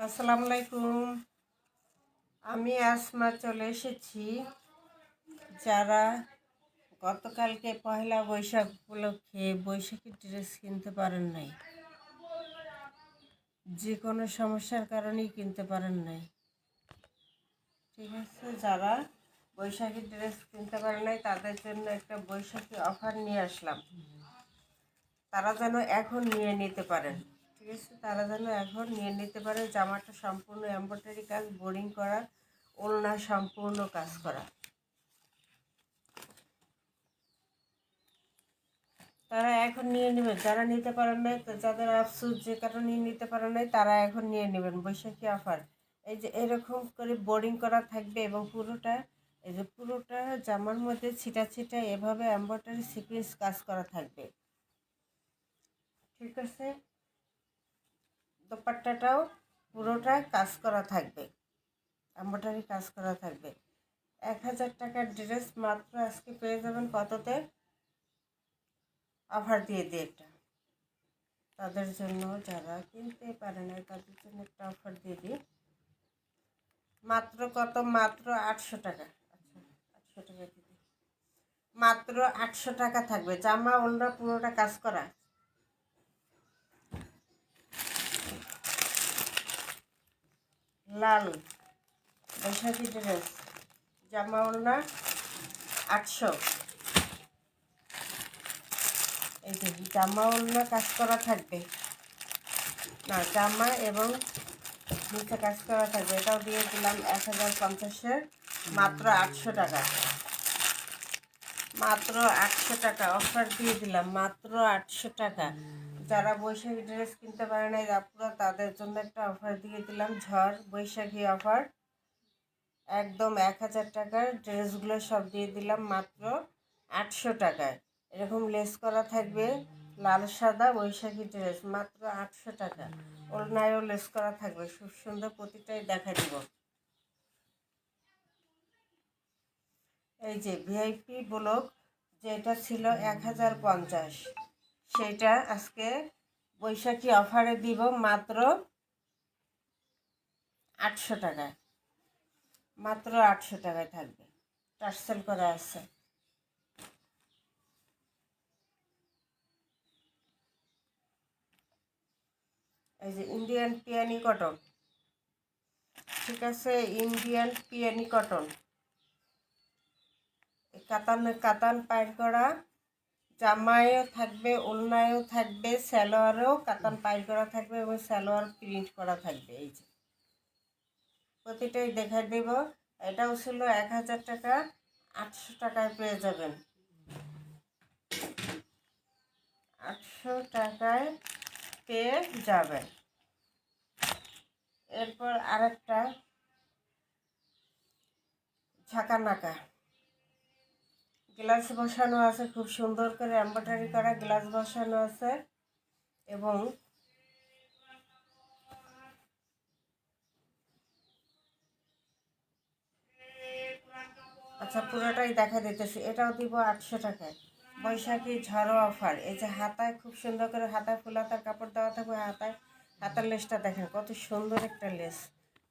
আসসালামু আলাইকুম। আমি আসমা চলে এসেছি। যারা গতকালকে পহেলা বৈশাখ উপলক্ষে বৈশাখী ড্রেস কিনতে পারেন নাই, যে কোনো সমস্যার কারণেই কিনতে পারেন নাই, ঠিক আছে, যারা বৈশাখী ড্রেস কিনতে পারেন নাই তাদের জন্য একটা বৈশাখী অফার নিয়ে আসলাম। তারা যেন এখন নিয়ে নিতে পারেন, ঠিক আছে, তারা যেন এখন নিয়ে নিতে পারে। জামাটা সম্পূর্ণ এমব্রয়ডারি কাজ, বোরিং করা, ওড়না সম্পূর্ণ কাজ করা। তারা এখন নিয়ে নেবেন। যারা নিতে পারেন নাই, যাদের আফসোস, যে কারণে নিতে পারেন নাই, তারা এখন নিয়ে নেবেন। বৈশাখী অফার, এই যে এরকম করে বোরিং করা থাকবে এবং পুরোটা, এই যে পুরোটা জামার মধ্যে ছিটা ছিটা এভাবে এমব্রয়ডারি সিকোয়েন্স কাজ করা থাকবে, ঠিক আছে। দোপাট্টাটাও পুরোটা কাজ করা থাকবে, এমব্রয়ডারি কাজ করা থাকবে। 1000 টাকার ড্রেস মাত্র আজকে পেয়ে যাবেন কততে? অফার দিয়ে এটা তাদের জন্য, যারা কিনতে পারে না তাদের জন্য একটা অফার দিয়ে দিই। মাত্র কত? মাত্র 800 টাকা। আচ্ছা, 800 টাকা দিদি, মাত্র 800 টাকা থাকবে। জামা ওড়না পুরোটা কাজ করা, লাল বৈশাখী ড্রেস, জামা ওড়না 800। এই যে জামা ওড়না কাজ করা থাকবে, না জামা এবং নিচে কাজ করা থাকবে। এটাও দিয়ে দিলাম 1050-এর, মাত্র 800 টাকা। মাত্র 800 টাকা অফার দিয়ে দিলাম, মাত্র 800 টাকা। যারা বৈশাখী ড্রেস কিনতে পারে না আপুরা, তাদের জন্য একটা অফার দিয়ে দিলাম, ঝড় বৈশাখী অফার। একদম 1000 টাকার ড্রেসগুলো সব দিয়ে দিলাম মাত্র 800 টাকায়। এরকম লেস করা থাকবে, লাল সাদা বৈশাখী ড্রেস, মাত্র 800 টাকা। ওড়নায়ও লেস করা থাকবে, খুব সুন্দর, প্রতিটাই দেখা দিব। এই যে ভিআইপি ব্লক, যেটা ছিল 1050, সেটা আজকে বৈশাখী অফারে দিব মাত্র 800 টাকায়। মাত্র 800 টাকায় থাকবে, টার্সেল করা আছে। এই যে ইন্ডিয়ান পিয়ানি কটন, ঠিক আছে, ইন্ডিয়ান পিয়ানি কটন, কাতান কাতান পাইর করা, জামায়ও থাকবে, ওড়নায়ও থাকবে, সালোয়ারেও কাতান পাইর করা থাকবে এবং সালোয়ার প্রিন্ট করা থাকবে। এই যে প্রতিটাই দেখা দেব। এটাও ছিল 1000 টাকা, 800 টাকায় পেয়ে যাবেন। 800 টাকায় পেয়ে যাবেন। এরপর আরেকটা ঝাঁকানাকা গ্লাস বসানো আছে, খুব সুন্দর করে এমব্রয়ডারি করা গ্লাস বসানো আছে। এবং আচ্ছা, পুরোটাই দেখা দিতেছি। এটাও দিব 800 টাকায়, বৈশাখী ঝড়ো অফার। এই যে হাতায় খুব সুন্দর করে হাতায় ফুল হাতার কাপড় দেওয়া থাকবে। হাতায় হাতার লেসটা দেখেন কত সুন্দর একটা লেস,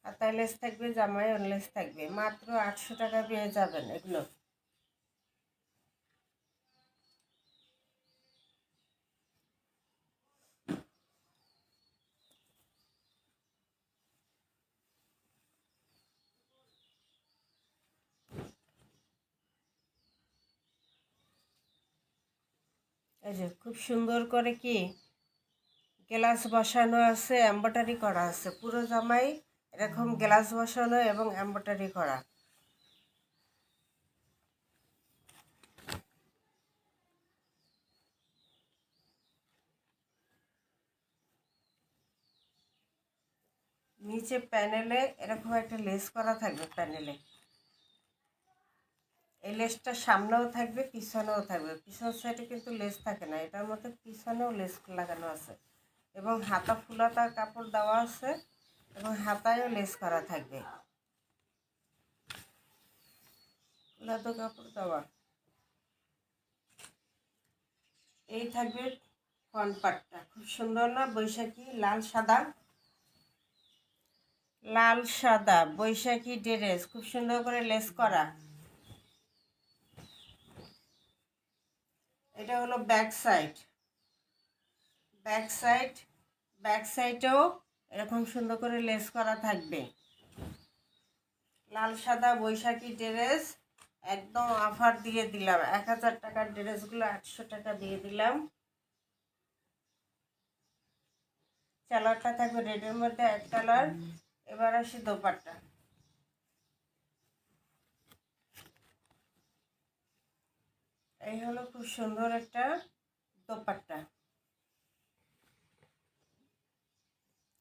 হাতায় লেস থাকবে, জামায় লেস থাকবে। মাত্র 800 টাকা পেয়ে যাবেন এগুলো। এই যে খুব সুন্দর করে কি গ্লাস বসানো আছে, এমব্রয়ডারি করা আছে, পুরো জামাই এরকম গ্লাস বসানো এবং এমব্রয়ডারি করা। নিচে প্যানেলে এরকম একটা লেস করা থাকবে প্যানেলে। এই লেসটা সামনেও থাকবে, পিছনেও থাকবে। পিছন সাইডে কিন্তু লেস থাকে না, এটার মধ্যে পিছনেও লেস লাগানো আছে এবং হাতা ফুলাতার কাপড় দেওয়া আছে এবং হাতায়ও লেস করা থাকবে, ফুলাতো কাপড় দেওয়া। এই থাকবে ফ্রন্ট পার্টটা, খুব সুন্দর না? বৈশাখী লাল সাদা, লাল সাদা বৈশাখী ড্রেস, খুব সুন্দর করে লেস করা। এটা হলো ব্যাক সাইড, ব্যাক সাইডেও এরকম সুন্দর করে লেস করা থাকবে। লাল সাদা বৈশাখী ড্রেস একদম অফার দিয়ে দিলাম। 1000 টাকার ড্রেসগুলো 800 টাকা দিয়ে দিলাম। সালোয়ারটা থাকবে রেডের মধ্যে এক কালার। এবার আসি দোপাট্টা। এই হলো খুব সুন্দর একটা দোপাট্টা,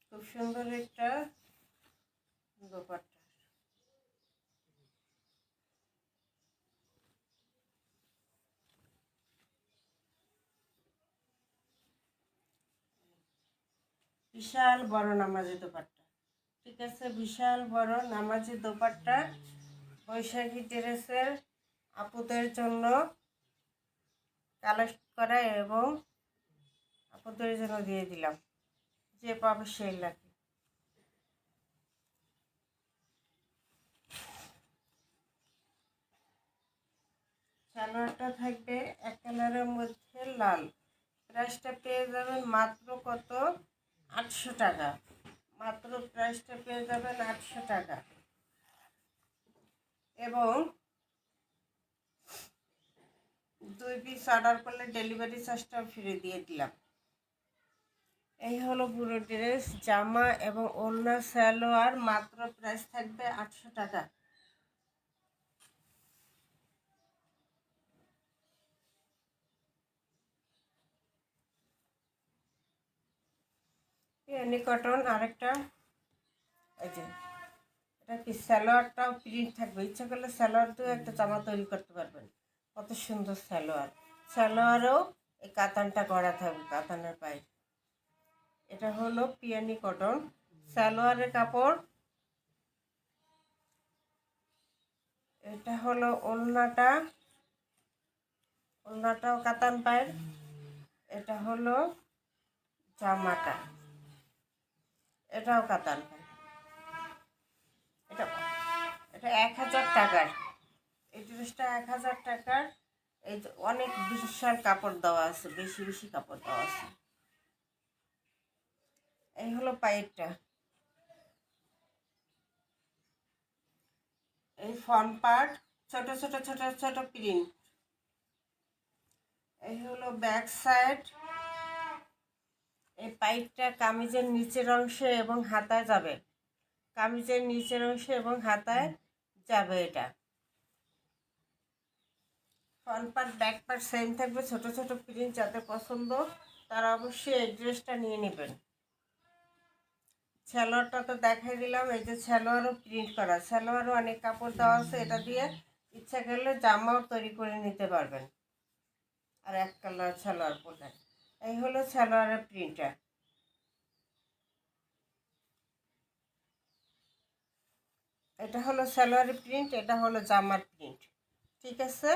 খুব সুন্দর একটা দোপাট্টা। বিশাল বড় নামাজি দোপাট্টা, ঠিক আছে, বিশাল বড় নামাজি দোপাট্টা বৈশাখী ড্রেসের আপুদের জন্য কালেক্ট করা এবং আপুদের জন্য দিয়ে দিলাম, যে পাবে সেই লাগে। সালোয়ারটা থাকবে এক কালারের মধ্যে লাল। প্রাইসটা পেয়ে যাবেন মাত্র কত, 800 টাকা। মাত্র প্রাইসটা পেয়ে যাবেন 800 টাকা। এবং 2 পিস অর্ডার করলে ডেলিভারি চার্জটাও ফ্রি দিয়ে দিলাম। এই হলো পুরো ড্রেস, জামা এবং ওড়না সালোয়ার। মাত্র প্রাইস থাকবে 800 টাকা। এনি কটন আরেকটা, এই যে এটা কি সালোয়ারটাও প্রিন্ট থাকবে, ইচ্ছা করলে সালোয়ার দিয়েও একটা জামা তৈরি করতে পারবেন। কত সুন্দর সালোয়ার, সালোয়ারও এই কাতানটা করা থাকবে, কাতানের পায়ে। এটা হলো পিয়ানি কটন সালোয়ারের কাপড়। এটা হলো ওড়নাটা, ওড়নাটাও কাতান পায়ের। এটা হলো জামাটা, এটাও কাতান পায়ের। এটা এটা 1000 টাকার, এই ড্রেসটা 1000 টাকার। এই যে অনেক বিশাল কাপড় দেওয়া আছে, বেশি বেশি কাপড় দেওয়া আছে। এই হলো পায়েরটা, এই ফ্রন্ট পার্ট ছোট ছোট ছোট ছোট প্রিন্ট। এই হলো ব্যাক সাইড। এই পাইপটা কামিজের নিচের অংশে এবং হাতায় যাবে, কামিজের নিচের অংশে এবং হাতায় যাবে। এটা front part back part same থাকবে, ছোট ছোট প্রিন্ট। যাদের পছন্দ তারা অবশ্যই এই ড্রেসটা নিয়ে নেবেন। সালোয়ারটা তো দেখাই দিলাম, এই যে সালোয়ারও প্রিন্ট করা, সালোয়ারও অনেক কাপড় দেওয়া আছে। এটা দিয়ে ইচ্ছা করলে জামাও তৈরি করে নিতে পারবেন। আর এক কালার সালোয়ার পরলেন। এই হলো সালোয়ারের প্রিন্টটা। এটা হলো সালোয়ারের প্রিন্ট, এটা হলো জামার প্রিন্ট, ঠিক আছে,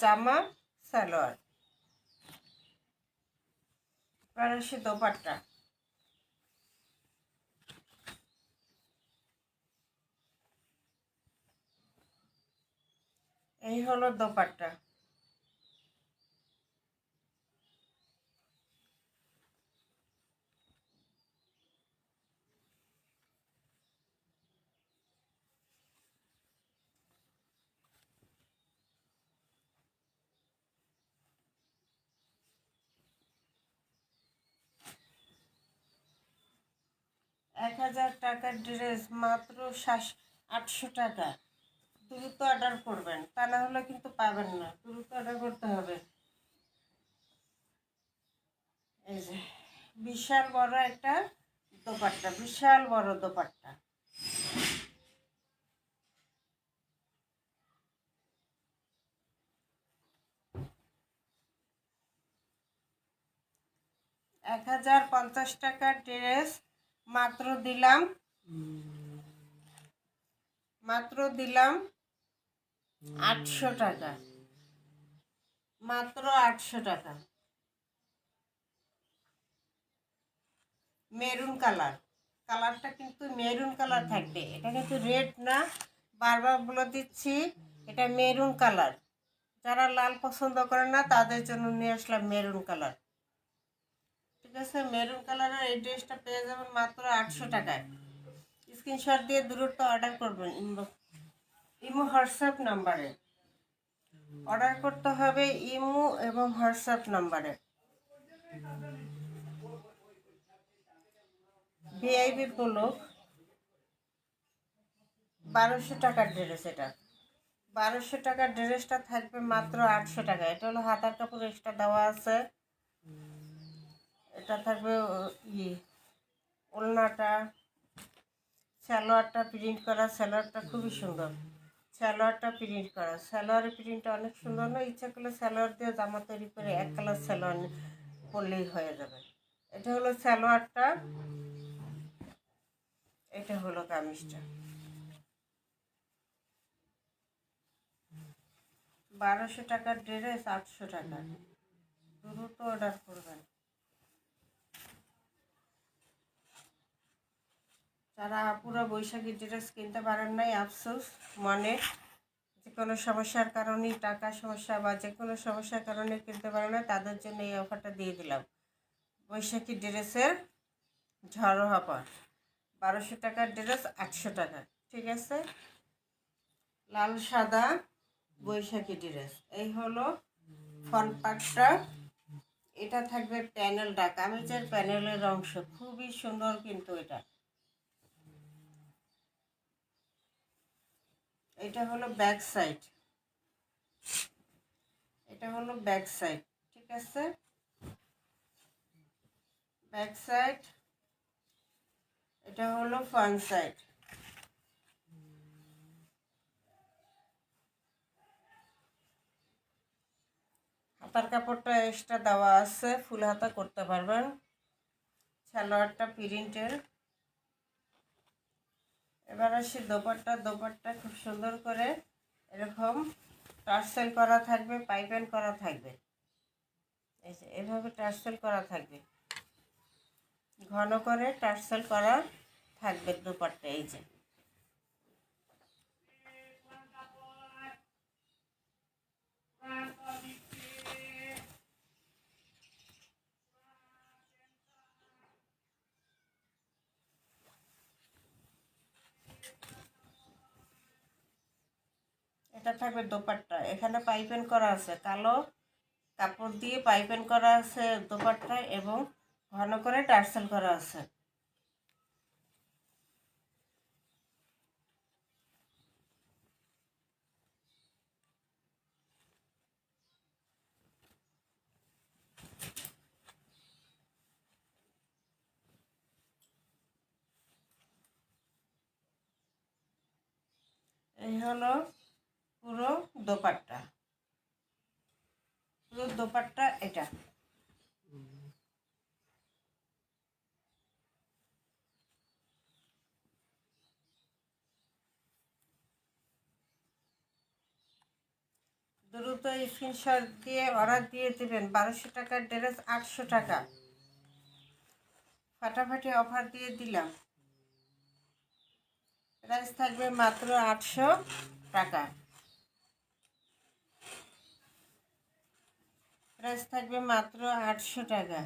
জামা সালোয়ার। এবার আসি দোপাট্টা। এই হলো দোপাট্টা। এক 1000 টাকার ড্রেস মাত্র 800 টাকা। দ্রুত অর্ডার করবেন, তা না হলে কিন্তু পাবেন না, দ্রুত অর্ডার করতে হবে। এই যে বিশাল বড় একটা দোপাট্টা, বিশাল বড় দোপাট্টা। এক 1050 টাকার ড্রেস মাত্র দিলাম, মাত্র দিলাম 800 টাকা, মাত্র 800 টাকা। মেরুন কালার, কালারটা কিন্তু মেরুন কালার থাকবে, এটা কিন্তু রেড না, বারবার বলে দিচ্ছি এটা মেরুন কালার। যারা লাল পছন্দ করে না তাদের জন্য নিয়ে আসলাম মেরুন কালার। ঠিক আছে, মেরুন কালারের এই ড্রেসটা পেয়ে যাবেন মাত্র 800 টাকায়। স্ক্রিনশট দিয়ে দ্রুত অর্ডার করবেন। ইমো হোয়াটসঅ্যাপ নাম্বারে অর্ডার করতে হবে, ইমো এবং হোয়াটসঅ্যাপ নাম্বারে। ভিআইপি পোলো 1200 টাকার ড্রেস। এটা 1200 টাকার ড্রেসটা থাকবে মাত্র 800 টাকা। এটা হলো হাতার কাপড় এক্সট্রা দেওয়া আছে। এটা থাকবে ওড়নাটা, সালোয়ারটা প্রিন্ট করা, সালোয়ারটা খুবই সুন্দর। সালোয়ারটা প্রিন্ট করা, সালোয়ারের প্রিন্টটা অনেক সুন্দর না? ইচ্ছা করলে সালোয়ার দিয়ে জামা তৈরি করে এক কালার সালোয়ার পরলেই হয়ে যাবে। এটা হলো সালোয়ারটা, এটা হলো কামিজটা। 1200 টাকার ড্রেস 800 টাকা। দ্রুত অর্ডার করবেন। যারা পুরো বৈশাখী ড্রেস কিনতে পারেন নাই, আফসোস মনে, যে কোনো সমস্যার কারণে, টাকা সমস্যা বা যে কোনো সমস্যার কারণে কিনতে পারে না, তাদের জন্য এই অফারটা দিয়ে দিলাম। বৈশাখী ড্রেসের ঝড়ো অফার, 1200 টাকার ড্রেস 800 টাকা। ঠিক আছে, লাল সাদা বৈশাখী ড্রেস। এই হলো ফ্রন্ট পার্টটা। এটা থাকবে প্যানেলটা, কামিজের প্যানেলের অংশ খুবই সুন্দর কিন্তু এটা। এটা হলো ব্যাক সাইড, এটা হলো ব্যাক সাইড। ঠিক আছে, ব্যাক সাইড। এটা হলো ফ্রন্ট সাইড। হাতার কাপড়টা এক্সট্রা দেওয়া আছে, ফুল হাতা করতে পারবেন। সালোয়ারটা প্রিন্টের। এবার আসি দোপাট্টা। দোপাট্টা খুব সুন্দর করে এরকম টার্সেল করা থাকবে, পাইপিং করা থাকবে। এই যে এভাবে টার্সেল করা থাকবে, ঘন করে টার্সেল করা থাকবে দোপাট্টা। এই যে এটা থাকবে দোপাট্টা। এখানে পাইপিং করা আছে, কালো কাপড় দিয়ে পাইপিং করা আছে দোপাট্টা, এবং ঘন করে টার্সেল করা আছে। এই হলো পুরো দোপাট্টা। পুরো দোপাট্টা এটা। দ্রুত স্ক্রিনশট দিয়ে অর্ডার দিয়ে দেবেন। 1200 টাকার ড্রেস 800 টাকা, ফাটাফাটি অফার দিয়ে দিলাম। প্রাইস থাকবে মাত্র 800 টাকা। প্রাইস থাকবে মাত্র 800 টাকা।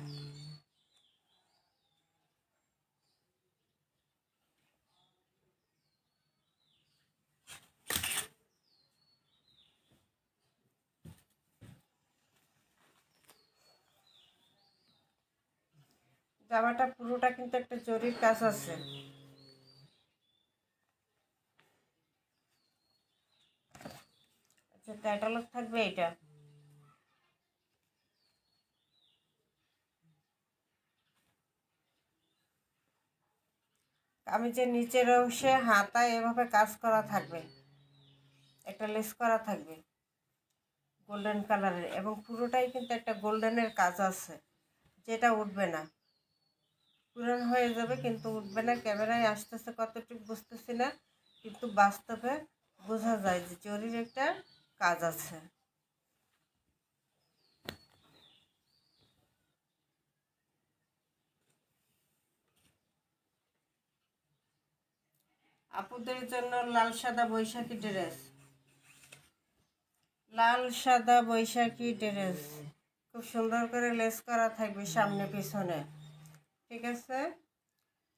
জামাটা পুরোটা কিন্তু একটা জরির কাজ আছে। আচ্ছা, ক্যাটালগ থাকবে এটা। কামিজের নিচের অংশে হাতায় এভাবে কাজ করা থাকবে, একটা লেস করা থাকবে গোল্ডেন কালারের, এবং পুরোটাই কিন্তু একটা গোল্ডেনের কাজ আছে, যেটা উঠবে না। পুরান হয়ে যাবে কিন্তু উঠবে না। ক্যামেরায় আসতেছে কতটুকু বুঝতেছি না, কিন্তু বাস্তবে বোঝা যায় যে জরির একটা কাজ আছে। আপুদের জন্য লাল সাদা বৈশাখী ড্রেস, লাল সাদা বৈশাখী ড্রেস খুব সুন্দর করে লেস করা থাকবে সামনে পিছনে। ঠিক আছে,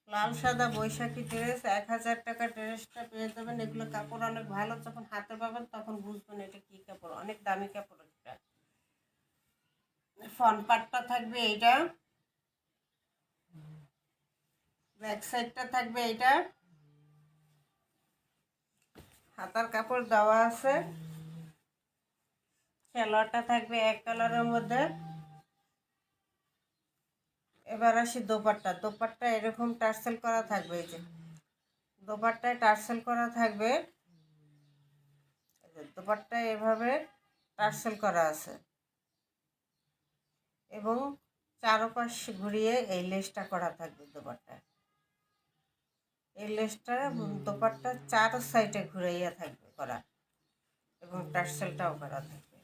লাল সাদা বৈশাখী ড্রেস 1000 টাকা ড্রেসটা পেয়ে যাবেন। এগুলো কাপড় অনেক ভালো, যখন হাতে পাবেন তখন বুঝবেন এটা কি কাপড়, অনেক দামি কাপড়। এটা ফ্রন্ট পার্টটা থাকবে এইটা, ব্যাক সাইডটা থাকবে এইটা, হাতার কাপড় দেওয়া আছে, সালোয়ারটা থাকবে এক কালারের মধ্যে। এবার আসি দোপাট্টা। দোপাট্টা এরকম টার্সেল করা থাকবে, এই যে দোপাট্টায় টার্সেল করা থাকবে, দোপাট্টায় এভাবে টার্সেল করা আছে এবং চারপাশ ঘুরিয়ে এই লেসটা করা থাকবে দোপাট্টায়। এই লেসটা দোপাট্টা চার সাইডে ঘুরাইয়া থাকবে করা এবং টার্সেলটাও করা থাকবে।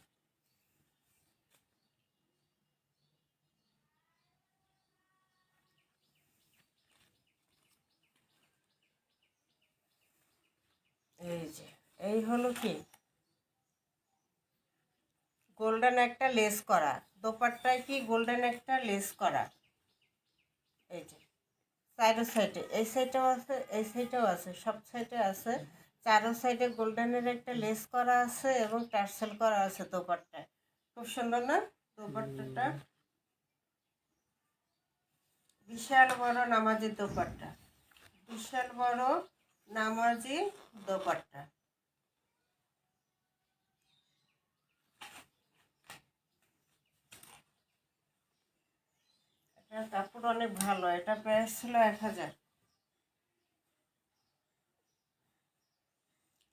এই যে এই হলো কি গোল্ডেন একটা লেস করা, দোপাট্টায় কি গোল্ডেন একটা লেস করা। এই যে চারো সাইডে, এই সাইডেও আছে, এই সাইডেও আছে, সব সাইডে আছে। চারো সাইডে গোল্ডেনের একটা লেস করা আছে এবং টার্সেল করা আছে দোপাট্টায়। খুব সুন্দর না দোপাট্টাটা? বিশাল বড় নামাজি দোপাট্টা, বিশাল বড় নামাজি দোপাট্টা। এটা কাপড় অনেক ভালো, এটা প্রাইস ছিল 1000।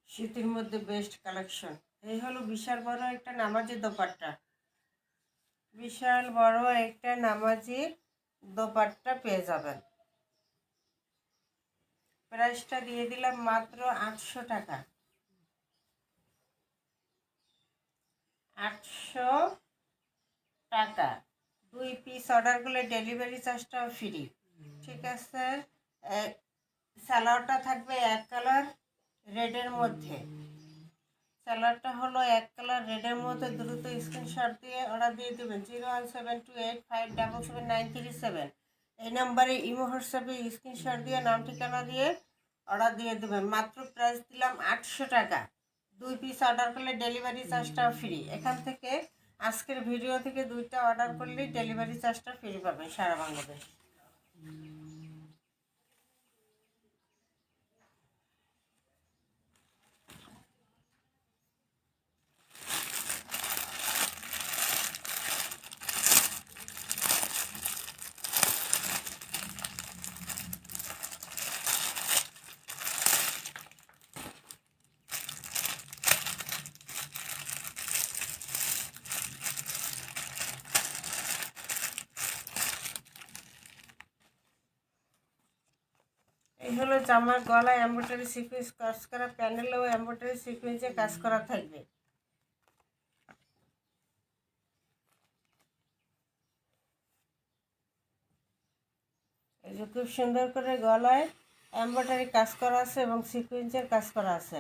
শীতের মধ্যে বেস্ট কালেকশন। এই হলো বিশাল বড় একটা নামাজি দোপাট্টা, বিশাল বড় একটা নামাজি দোপাট্টা পেয়ে যাবেন। প্রাইসটা দিয়ে দিলাম মাত্র 800 টাকা, 800 টাকা। 2 পিস অর্ডার করলে ডেলিভারি চার্জটাও ফ্রি। ঠিক আছে, সালোয়ারটা থাকবে এক কালার রেডের মধ্যে, সালোয়ারটা হলো এক কালার রেডের মধ্যে। দ্রুত স্ক্রিনশট দিয়ে অর্ডার দিয়ে দেবেন 01728577937। এই নাম্বারে ইমো হোয়াটসঅ্যাপে স্ক্রিনশট দিয়ে নাম ঠিকানা দিয়ে অর্ডার দিয়ে দেবেন। মাত্র প্রাইস দিলাম 800 টাকা। 2 পিস অর্ডার করলে ডেলিভারি চার্জটাও ফ্রি। এখান থেকে আজকের ভিডিও থেকে 2টা অর্ডার করলেই ডেলিভারি চার্জটা ফ্রি পাবেন সারা বাংলাদেশ। এই হলো জামার গলায় এমব্রয়ডারি সিকোয়েন্স কাজ করা, প্যানেলেও এমব্রয়ডারি সিকোয়েন্সে কাজ করা থাকবে। এই যে খুব সুন্দর করে গলায় এমব্রয়ডারি কাজ করা আছে এবং সিকোয়েন্সের কাজ করা আছে।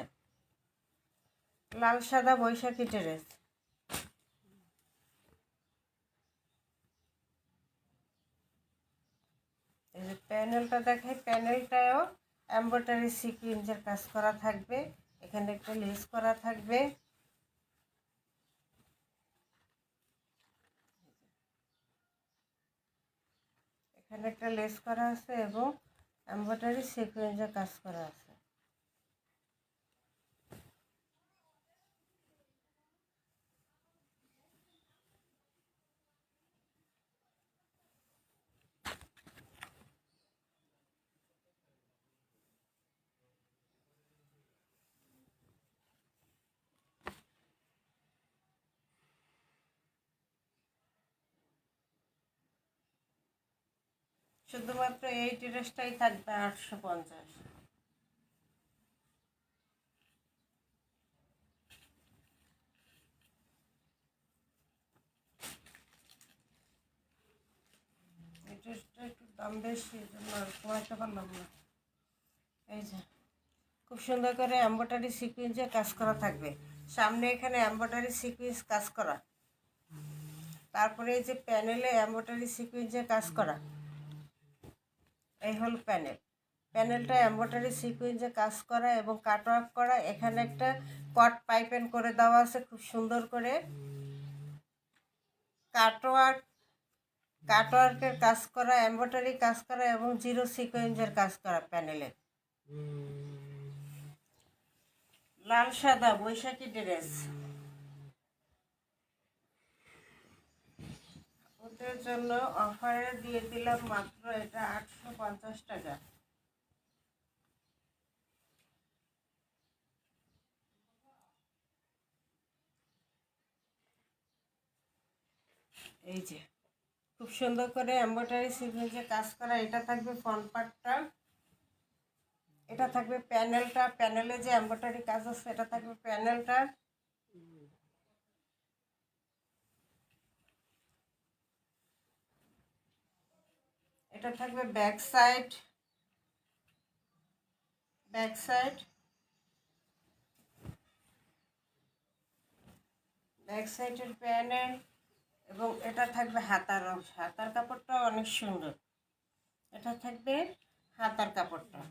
লাল সাদা বৈশাখী ড্রেস, এই যে প্যানেলটা দেখাই, প্যানেলটাও এমব্রয়ডারি সিকোয়েন্সের কাজ করা থাকবে। এখানে একটা লেস করা থাকবে, এখানে একটা লেস করা আছে এবং এমব্রয়ডারি সিকোয়েন্সের কাজ করা আছে। শুধুমাত্র এই ড্রেসটাই থাকবে 850। এই ড্রেসটা একটু দাম বেশি, এই জন্য আর কমাইতে পারলাম না। এই যে খুব সুন্দর করে এমব্রয়ডারি সিকোয়েন্সের কাজ করা থাকবে। সামনে এখানে এমব্রয়ডারি সিকোয়েন্স কাজ করা, তারপরে এই যে প্যানেলে এমব্রয়ডারি সিকোয়েন্সের কাজ করা, এই হল প্যানেল। প্যানেলটা এমব্রয়ডারি সিকোয়েন্সে কাজ করা এবং কাটওয়ার্ক করা। এখানে একটা কট পাইপেন করে দেওয়া আছে খুব সুন্দর করে। কাটওয়ার্কের কাজ করা, এমব্রয়ডারি কাজ করা এবং জিরো সিকোয়েন্সের কাজ করা প্যানেলে। লাল সাদা বৈশাখী ড্রেস, ওদের জন্য অফারে দিয়ে দিলাম মাত্র এটা 850 টাকা। এই যে খুব সুন্দর করে এমব্রয়ডারি সিকোয়েন্সে কাজ করা। এটা থাকবে ফ্রন্ট পার্টটা, এটা থাকবে প্যানেলটা। প্যানেলে যে এমব্রয়ডারি কাজ আছে এটা থাকবে প্যানেলটা। এটা থাকবে back side, back side, back সাইডের প্যানেল এবং এটা থাকবে হাতার অংশ। হাতার কাপড়টা অনেক সুন্দর। এটা থাকবে হাতার কাপড়টা।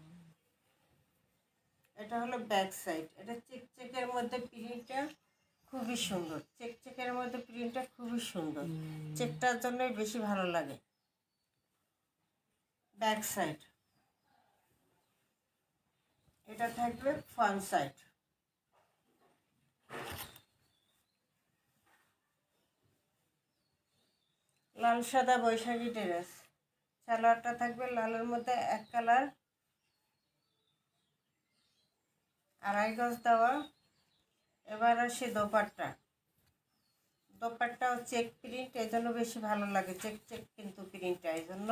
এটা হলো ব্যাক সাইড। এটা চেকের মধ্যে প্রিন্টটা খুবই সুন্দর। চেকের মধ্যে প্রিন্টটা খুবই সুন্দর, চেকটার জন্যই বেশি ভালো লাগে। ব্যাক সাইড, এটা থাকবে ফ্রন্ট সাইড। লাল সাদা বৈশাখী ড্রেস, সালোয়ারটা থাকবে লালের মধ্যে এক কালার, আড়াই গজ দেওয়া। এবার আসি দোপাট্টা। দোপাট্টাও চেক প্রিন্ট, এই জন্য বেশি ভালো লাগে। চেক চেক কিন্তু প্রিন্টটা এই জন্য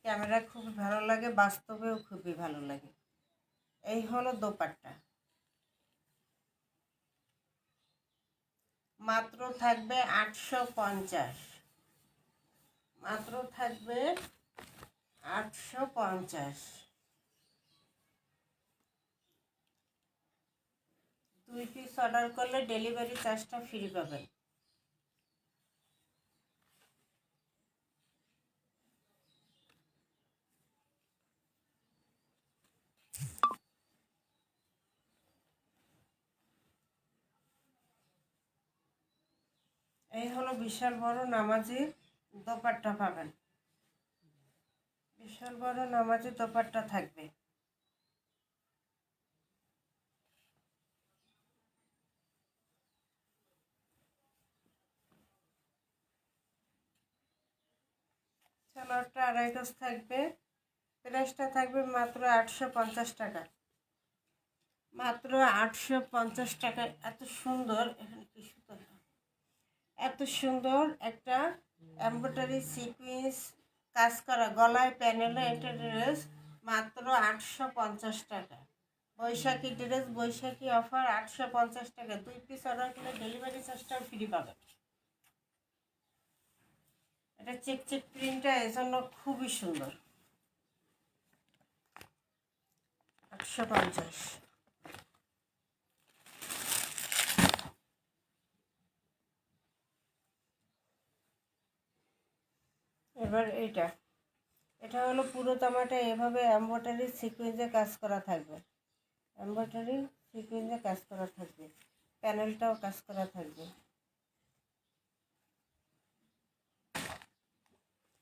ক্যামেরা খুব ভালো লাগে, বাস্তবেও খুবই ভালো লাগে। এই হলো দোপাট্টা। মাত্র থাকবে 850, মাত্র থাকবে 850। 2 পিস অর্ডার করলে ডেলিভারি চার্জটা ফ্রি পাবেন। এই হলো বিশাল বড় নামাজি দোপাট্টা পাবেন। বিশাল বড় নামাজি দোপাট্টা থাকবে। সালোয়ারটা আড়াই গজ থাকবে। প্রাইসটা থাকবে মাত্র 850 টাকা। মাত্র 850 টাকায় এত সুন্দর, এখানে কি সুন্দর, এত সুন্দর একটা এমব্রয়ডারি সিকোয়েন্স কাজ করা গলায় প্যানেলে একটা ড্রেস মাত্র 850 টাকা। বৈশাখী ড্রেস, বৈশাখী অফার 850 টাকা। 2 পিস অর্ডার করলে ডেলিভারি চার্জটাও ফ্রি পাবেন। এটা চেক চেক প্রিন্টটা এজন্য খুবই সুন্দর। 850। এবার এটা হলো পুরো জামাটা এভাবে এমব্রয়ডারি সিকোয়েন্সে কাজ করা থাকবে। এমব্রয়ডারি সিকোয়েন্সে কাজ করা থাকবে, প্যানেলটাও কাজ করা থাকবে।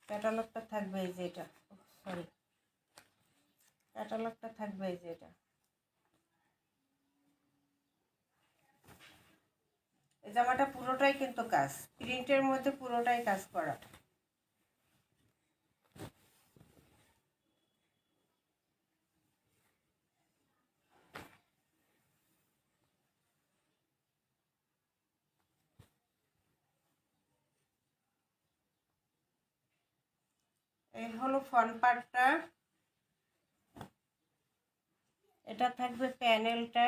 ক্যাটালগটা থাকবে এই যে এটা, সরি, ক্যাটালগটা থাকবে এই যে এটা। এই জামাটা পুরোটাই কিন্তু কাজ, প্রিন্টের মধ্যে পুরোটাই কাজ করা। এই হলো ফ্রন্ট পার্টটা। এটা থাকবে প্যানেলটা।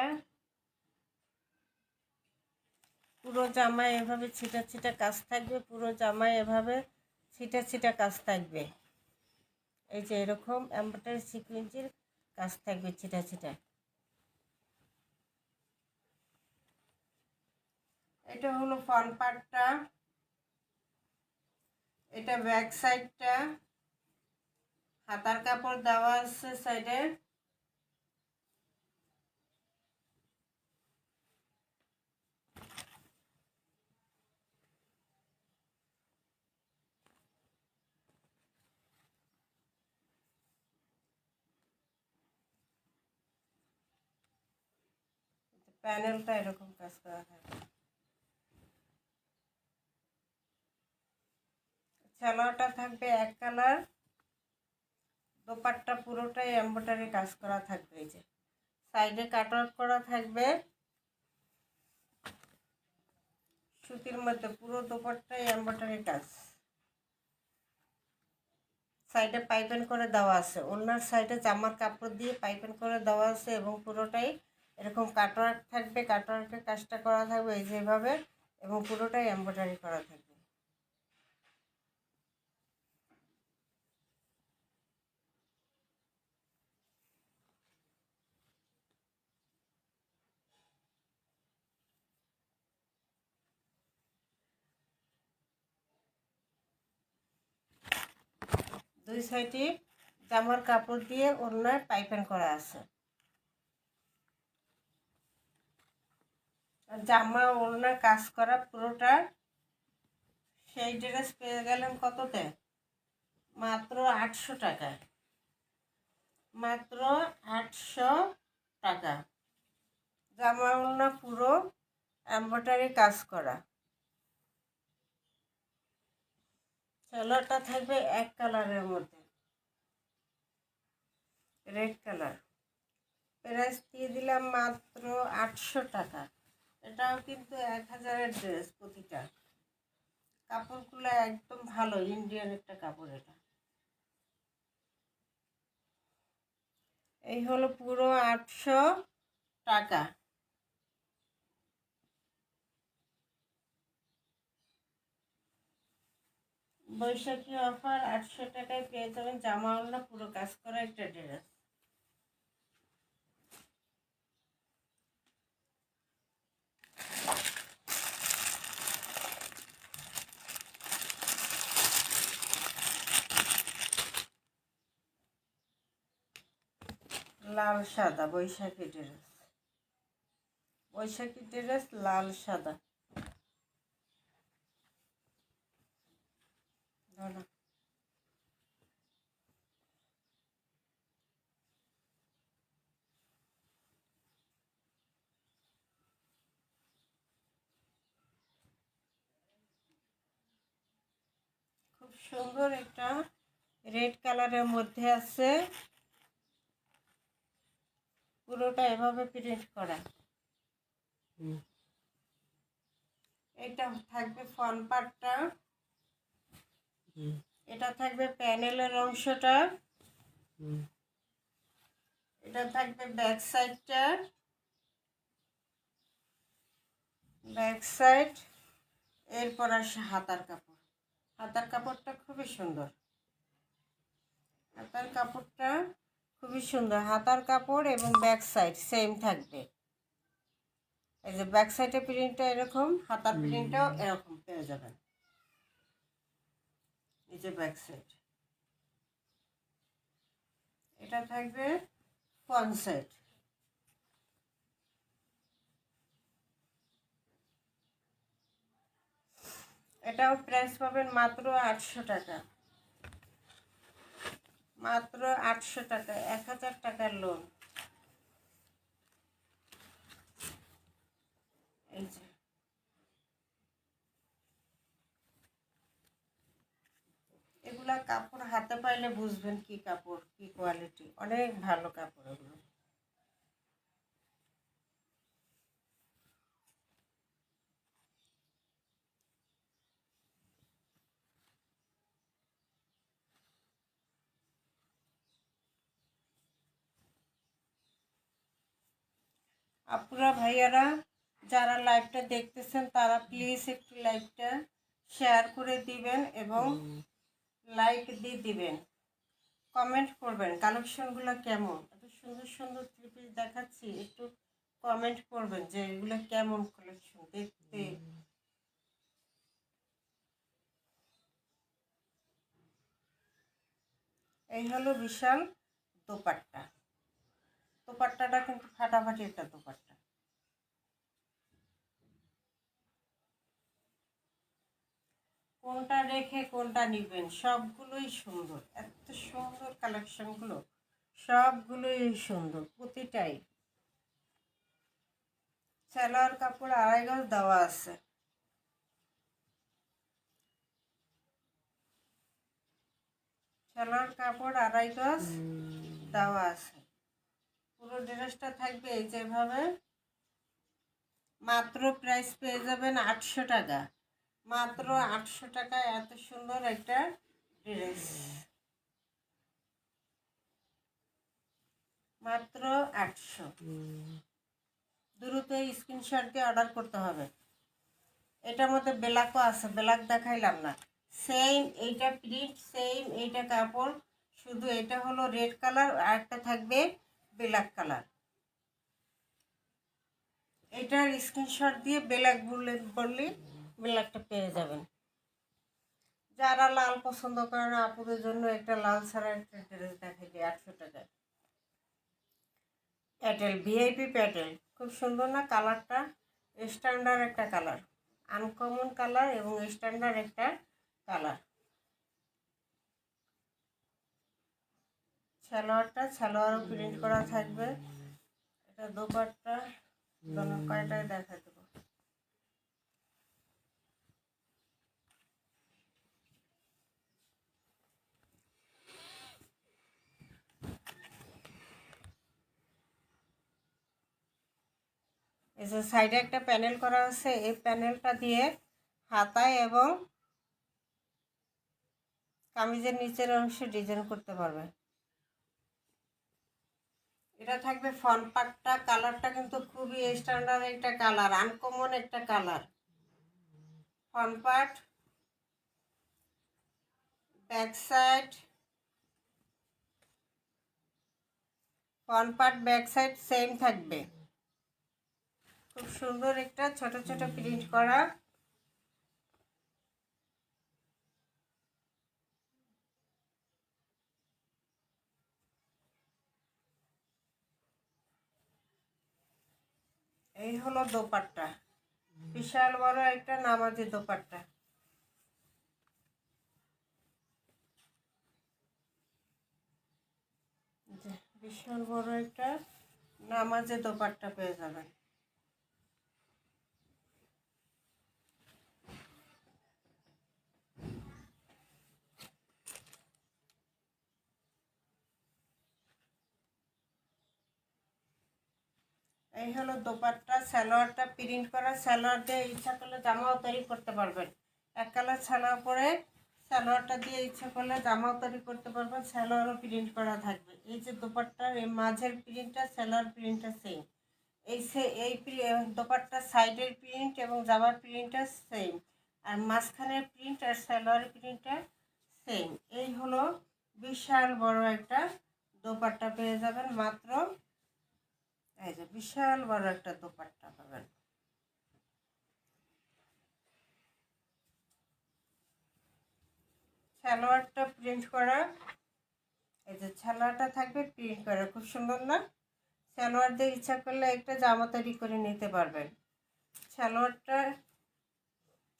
পুরো জামায় এভাবে ছিটা ছিটা কাজ থাকবে, পুরো জামায় এভাবে ছিটা ছিটা কাজ থাকবে। এই যে এরকম এমব্রয়ডারি সিকোয়েন্সের কাজ থাকবে ছিটা ছিটা। এটা হলো ফ্রন্ট পার্টটা, এটা ব্যাক সাইডটা, হাতার কাপড় দেওয়া আছে সাইডে। প্যানেলটা এরকম কাজ করা থাকে। সালোয়ারটা থাকবে এক কালার, দোপাট্টা পুরোটাই এমব্রয়ডারি কাজ করা থাকবে। এই যে সাইডে কাটওয়ার্ক করা থাকবে সুতির মধ্যে, পুরো দোপাট্টাই এমব্রয়ডারি কাজ। সাইডে পাইপিং করে দেওয়া আছে, ওনার সাইডে জামার কাপড় দিয়ে পাইপিং করে দেওয়া আছে এবং পুরোটাই এরকম কাটওয়ার্ক থাকবে, কাটওয়ার্কের কাজটা করা থাকবে এই যেভাবে, এবং পুরোটাই এমব্রয়ডারি করা থাকবে। দুই সাইডে জামার কাপড় দিয়ে ওনার পাইপিং করা আছে। জামা ওনার কাজ করা পুরোটা। সেই ড্রেস পেয়ে গেলেন কততে? মাত্র 800 টাকায়। মাত্র 800 টাকা। জামা ওড়না পুরো এমব্রয়ডারি কাজ করা। সালোয়ারটা থাকবে এক কালারের মধ্যে, রেড কালার। প্রাইস দিয়ে দিলাম মাত্র 800 টাকা। এটাও কিন্তু 1000-এর ড্রেস প্রতিটা। কাপড়গুলো একদম ভালো, ইন্ডিয়ান একটা কাপড় এটা। এই হলো পুরো 800 টাকা। বৈশাখী অফার 800 টাকায় পেয়ে যাবেন জামা ওড়না পুরো কাজ করা একটা ড্রেস। লাল সাদা বৈশাখী ড্রেস, বৈশাখী ড্রেস লাল সাদা। ধরো খুব সুন্দর একটা রেড কালারের মধ্যে আছে, পুরোটা এভাবে প্রিন্ট করা। এটা থাকবে ফ্রন্ট পার্টটা, এটা থাকবে প্যানেলের অংশটা, এটা থাকবে ব্যাক সাইডটা, ব্যাক সাইড। এরপর আসে হাতার কাপড়। হাতার কাপড়টা খুবই সুন্দর, হাতার কাপড়টা খুবই সুন্দর। হাতার কাপড় এবং ব্যাক সাইড সেম থাকবে। এই যে ব্যাক সাইডের প্রিন্টটা এরকম, হাতার প্রিন্টটাও এরকম পেয়ে যাবেন। এই যে ব্যাক সাইড, এটা থাকবে ফ্রন্ট সাইড। এটাও প্রাইস পাবেন মাত্র 800 টাকা। মাত্র 800 টাকা, 1000 টাকার লোন। এই যে এগুলা কাপড় হাতে পাইলে বুঝবেন কি কাপড়, কি কোয়ালিটি, অনেক ভালো কাপড় এগুলো। আপুরা ভাইয়ারা যারা লাইভটা দেখতেছেন তারা প্লিজ একটু লাইভটা শেয়ার করে দিবেন এবং লাইক দিয়ে দিবেন, কমেন্ট করবেন কালেকশনগুলো কেমন। এত সুন্দর সুন্দর থ্রি পিস দেখাচ্ছি, একটু কমেন্ট করবেন যে এগুলো কেমন কালেকশন দেখতে। এই হলো বিশাল দোপাট্টা। দোপাট্টাটা কিন্তু ফাটাফাটি একটা দোপাট্টা। কোনটা রেখে কোনটা নিবেন, সবগুলোই সুন্দর। এত সুন্দর কালেকশনগুলো, সবগুলোই সুন্দর প্রতিটাই। সালোয়ার কাপড় 2.5 গজ দেওয়া আছে। সালোয়ার কাপড় 2.5 গজ দেওয়া আছে। পুরো ড্রেসটা থাকবে এই যেভাবে। মাত্র প্রাইস পেয়ে যাবেন 800 টাকা। মাত্র 800 টাকায় এত সুন্দর একটা ড্রেস, মাত্র 800। দ্রুত স্ক্রিনশট দিয়ে অর্ডার করতে হবে। এটার মধ্যে ব্ল্যাকও আছে, ব্ল্যাক দেখাইলাম না। সেম এইটা প্রিন্ট, সেম এইটা কাপড়, শুধু এটা হলো রেড কালার আর একটা থাকবে ব্ল্যাক কালার। এটার স্ক্রিনশট দিয়ে ব্ল্যাক বললে ব্ল্যাকটা পেয়ে যাবেন। যারা লাল পছন্দ করে না, আপুদের জন্য একটা লাল ছাড়া একটা ড্রেস দেখাই দিই 800 টাকায়। প্যাটেল, ভিআইপি প্যাটেল, খুব সুন্দর না কালারটা? স্ট্যান্ডার্ড একটা কালার, আনকমন কালার এবং স্ট্যান্ডার্ড একটা কালার। সালোয়ারও প্রিন্ট করা থাকবে। এটা দোপাট্টা, কয়টায় দেখা দেবো। এই যে সাইডে একটা প্যানেল করা আছে, এই প্যানেলটা দিয়ে হাতায় এবং কামিজের নিচের অংশে ডিজাইন করতে পারবে। এটা থাকবে ফ্রন্ট পার্টটা, কালারটা কিন্তু খুবই স্ট্যান্ডার্ড একটা কালার, আনকমন একটা colour. Front part, back side, front part back side same থাকবে। খুব সুন্দর একটা ছোট ছোট প্রিন্ট করা। এই হলো দোপাট্টা, বিশাল বড় একটা নামাজি দোপাট্টা। বিশাল বড় একটা নামাজি দোপাট্টা পেয়ে যাবেন। এই হলো দোপাট্টা। সালোয়ারটা প্রিন্ট করা, সালোয়ার দিয়ে ইচ্ছা করলে জামাও তৈরি করতে পারবেন। এক কালার সালোয়ার পরে সালোয়ারটা দিয়ে ইচ্ছা করলে জামাও তৈরি করতে পারবেন। সালোয়ারও প্রিন্ট করা থাকবে। এই যে দোপাট্টার এই মাঝের প্রিন্টটা, সালোয়ার প্রিন্টটা সেম। এই দোপাট্টার সাইডের প্রিন্ট এবং জামার প্রিন্টটা সেম, আর মাঝখানের প্রিন্ট আর সালোয়ারের প্রিন্টটা সেম। এই হলো বিশাল বড় একটা দোপাট্টা পেয়ে যাবেন মাত্র। এই যে বিশাল বড় একটা দোপাট্টা পাবেন। সালোয়ারটা প্রিন্ট করা, এই যে সালোয়ারটা থাকবে প্রিন্ট করা, খুব সুন্দর না? সালোয়ার দিয়ে ইচ্ছা করলে একটা জামা তৈরি করে নিতে পারবেন।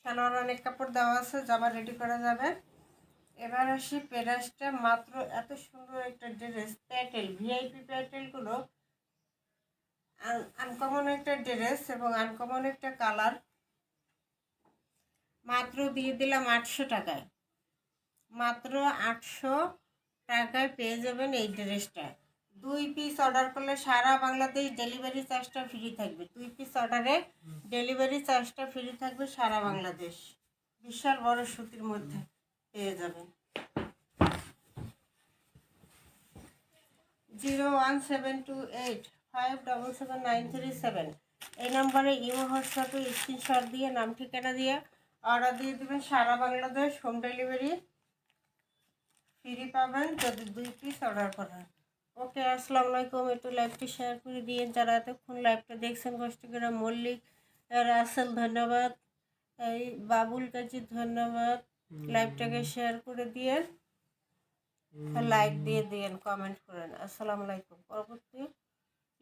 সালোয়ার অনেক কাপড় দেওয়া আছে, জামা রেডি করা যাবে। এবার আসি প্যারাসটা। মাত্র এত সুন্দর একটা ড্রেস, প্যাটেল, ভিআইপি প্যাটেলগুলো আনকমন একটা ড্রেস এবং আনকমন একটা কালার। মাত্র দিয়ে দিলাম 800 টাকায়। মাত্র 800 টাকায় পেয়ে যাবেন এই ড্রেসটা। 2 পিস অর্ডার করলে সারা বাংলাদেশ ডেলিভারি চার্জটা ফ্রি থাকবে। 2 পিস অর্ডারে ডেলিভারি চার্জটা ফ্রি থাকবে সারা বাংলাদেশ। বিশাল বড় সুতির মধ্যে পেয়ে যাবেন। 01728577937 এই নম্বরে ইমো হোয়াটসঅ্যাপে স্ক্রিনশট দিয়ে নাম ঠিকানা দিয়ে অর্ডার দিয়ে দেবেন। সারা বাংলাদেশ হোম ডেলিভারি ফ্রি পাবেন যদি 2 পিস অর্ডার করেন। ওকে, আসসালামু আলাইকুম। একটু লাইভটি শেয়ার করে দিয়ে যারা এতক্ষণ লাইভটা দেখছেন কষ্ট করে। মল্লিক রাসেল ধন্যবাদ, এই বাবুল কাজী ধন্যবাদ। লাইভটাকে শেয়ার করে দিয়ে লাইক দিয়ে দিয়েন, কমেন্ট করেন। আসসালামু আলাইকুম। পরবর্তী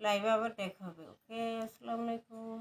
লাইভে আবার দেখা হবে। ওকে, আসসালামু আলাইকুম।